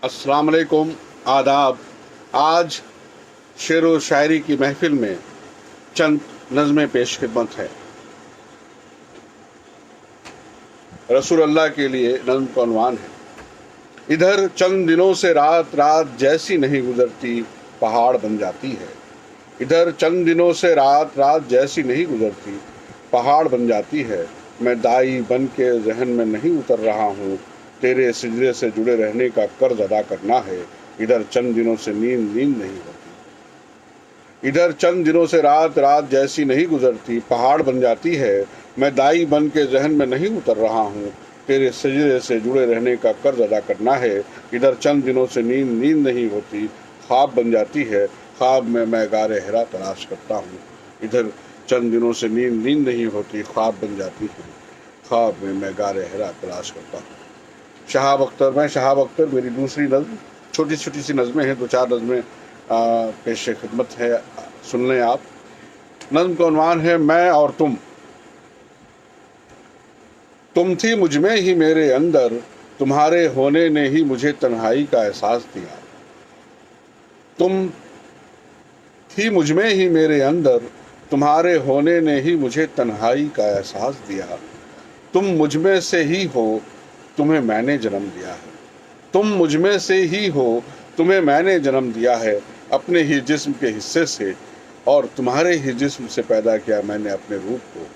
अस्सलाम वालेकुम, आदाब। आज शेर व शायरी की महफिल में चंद नज़में पेश खिदमत है। रसूल अल्लाह के लिए नज़्म का उन्वान है। इधर चंद दिनों से रात रात जैसी नहीं गुजरती, पहाड़ बन जाती है। इधर चंद दिनों से रात रात जैसी नहीं गुजरती, पहाड़ बन जाती है। मैं दाई बन के जहन में नहीं उतर रहा हूँ, तेरे सिजदे से जुड़े रहने का कर्ज अदा करना है। इधर चंद दिनों से नींद नींद नहीं होती। इधर चंद दिनों से रात रात जैसी नहीं गुजरती, पहाड़ बन जाती है। मैं दाई बन के जहन में नहीं उतर रहा हूँ, तेरे सिजदे से जुड़े रहने का कर्ज अदा करना है। इधर चंद दिनों से नींद नींद नहीं होती, ख्वाब बन जाती है। ख्वाब में मैं गारे हिरा तलाश करता हूँ। इधर चंद दिनों से नींद नींद नहीं होती, ख्वाब बन जाती है। ख्वाब में मैं गारे हिरा तलाश करता हूँ। शहाब अख्तर। मैं शहाब अख्तर। मेरी दूसरी नज़्म, छोटी छोटी सी नज़में हैं, दो चार नज़में पेश खिदमत है, सुन लें आप। नज़्म का उन्वान है मैं और तुम थी मुझ में ही मेरे अंदर, तुम्हारे होने ने ही मुझे तन्हाई का एहसास दिया। तुम थी मुझ में ही मेरे अंदर, तुम्हारे होने ने ही मुझे तन्हाई का एहसास दिया। तुम मुझ में से ही हो, तुम्हें मैंने जन्म दिया है। तुम मुझ में से ही हो, तुम्हें मैंने जन्म दिया है, अपने ही जिस्म के हिस्से से, और तुम्हारे ही जिस्म से पैदा किया मैंने अपने रूप को।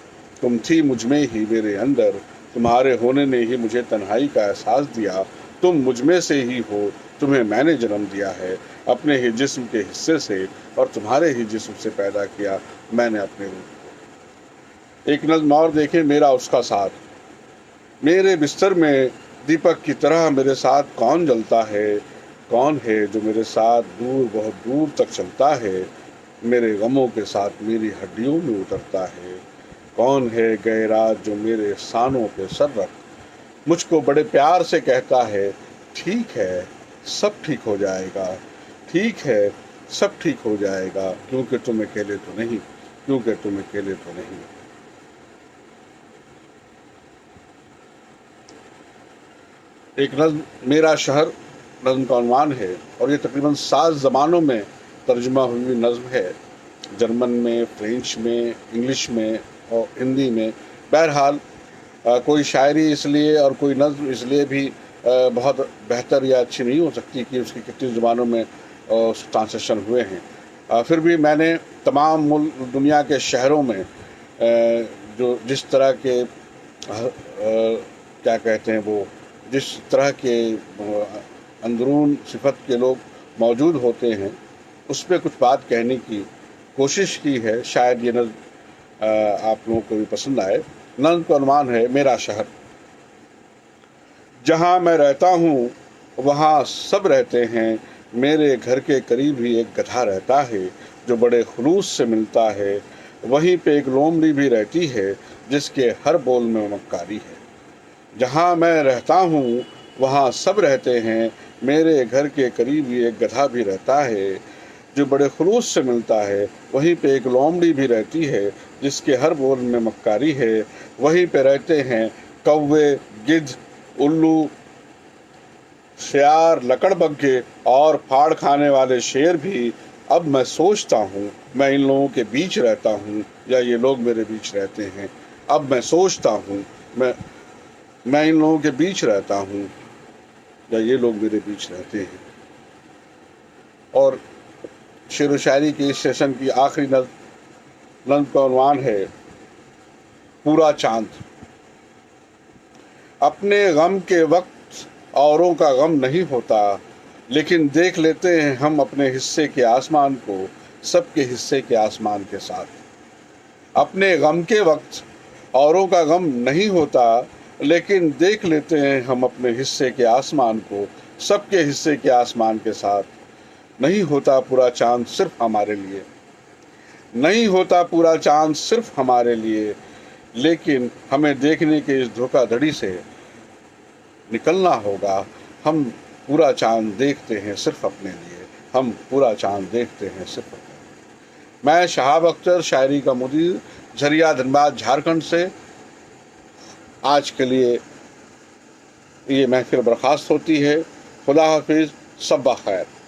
तुम थी मुझ में ही मेरे अंदर, तुम्हारे होने ने ही मुझे तन्हाई का एहसास दिया। तुम मुझ में से ही हो, तुम्हें मैंने जन्म दिया है, अपने ही जिस्म के हिस्से से, और तुम्हारे ही जिस्म से पैदा किया मैंने अपने रूप को। एक नज़्म और देखें, मेरा उसका साथ। मेरे बिस्तर में दीपक की तरह मेरे साथ कौन जलता है, कौन है जो मेरे साथ दूर बहुत दूर तक चलता है, मेरे गमों के साथ मेरी हड्डियों में उतरता है। कौन है गए रात जो मेरे सानों पे सर रख मुझको बड़े प्यार से कहता है, ठीक है सब ठीक हो जाएगा, ठीक है सब ठीक हो जाएगा, क्योंकि तुम अकेले तो नहीं, क्योंकि तुम अकेले तो नहीं। एक नज़्म मेरा शहर, नज़्म का उन्वान है, और ये तकरीबन 7 ज़बानों में तर्जुमा हुई नज़्म है। जर्मन में, फ्रेंच में, इंग्लिश में और हिंदी में। बहरहाल कोई शायरी इसलिए और कोई नज़्म इसलिए भी बहुत बेहतर या अच्छी नहीं हो सकती कि उसकी कितनी ज़बानों में ट्रांसलेशन हुए हैं। फिर भी मैंने तमाम दुनिया के शहरों में जो जिस तरह के क्या कहते हैं वो, जिस तरह के अंदरून सिफत के लोग मौजूद होते हैं, उस पर कुछ बात कहने की कोशिश की है। शायद ये नज़्म आप लोगों को भी पसंद आए। नज़्म का उन्वान है मेरा शहर। जहाँ मैं रहता हूँ वहाँ सब रहते हैं, मेरे घर के करीब ही एक गधा रहता है जो बड़े खुलूस से मिलता है। वहीं पे एक लोमड़ी भी रहती है जिसके हर बोल में मक्कारी है। जहाँ मैं रहता हूँ वहाँ सब रहते हैं, मेरे घर के करीब ही एक गधा भी रहता है जो बड़े खुलूस से मिलता है। वहीं पे एक लोमड़ी भी रहती है जिसके हर बोल में मक्कारी है। वहीं पे रहते हैं कौवे, गिद्ध, उल्लू, शेर, लकड़बग्घे और फाड़ खाने वाले शेर भी। अब मैं सोचता हूँ मैं इन लोगों के बीच रहता हूँ या ये लोग मेरे बीच रहते हैं। अब मैं सोचता हूँ मैं इन लोगों के बीच रहता हूँ या ये लोग मेरे बीच रहते हैं। और शेर व शायरी के इस सेशन की आखिरी नज़्म का उन्वान है पूरा चांद। अपने गम के वक्त औरों का गम नहीं होता, लेकिन देख लेते हैं हम अपने हिस्से के आसमान को सबके हिस्से के आसमान के साथ। अपने गम के वक्त औरों का गम नहीं होता, लेकिन देख लेते हैं हम अपने हिस्से के आसमान को सबके हिस्से के आसमान के साथ। नहीं होता पूरा चांद सिर्फ हमारे लिए, नहीं होता पूरा चांद सिर्फ हमारे लिए, लेकिन हमें देखने के इस धोखाधड़ी से निकलना होगा। हम पूरा चांद देखते हैं सिर्फ अपने लिए, हम पूरा चांद देखते हैं सिर्फ अपने लिए। मैं शहाब अख्तर, शायरी का मुदीर, झरिया, धनबाद, झारखंड से आज के लिए ये महफिल बर्खास्त होती है। خدا حافظ، صبح خیر.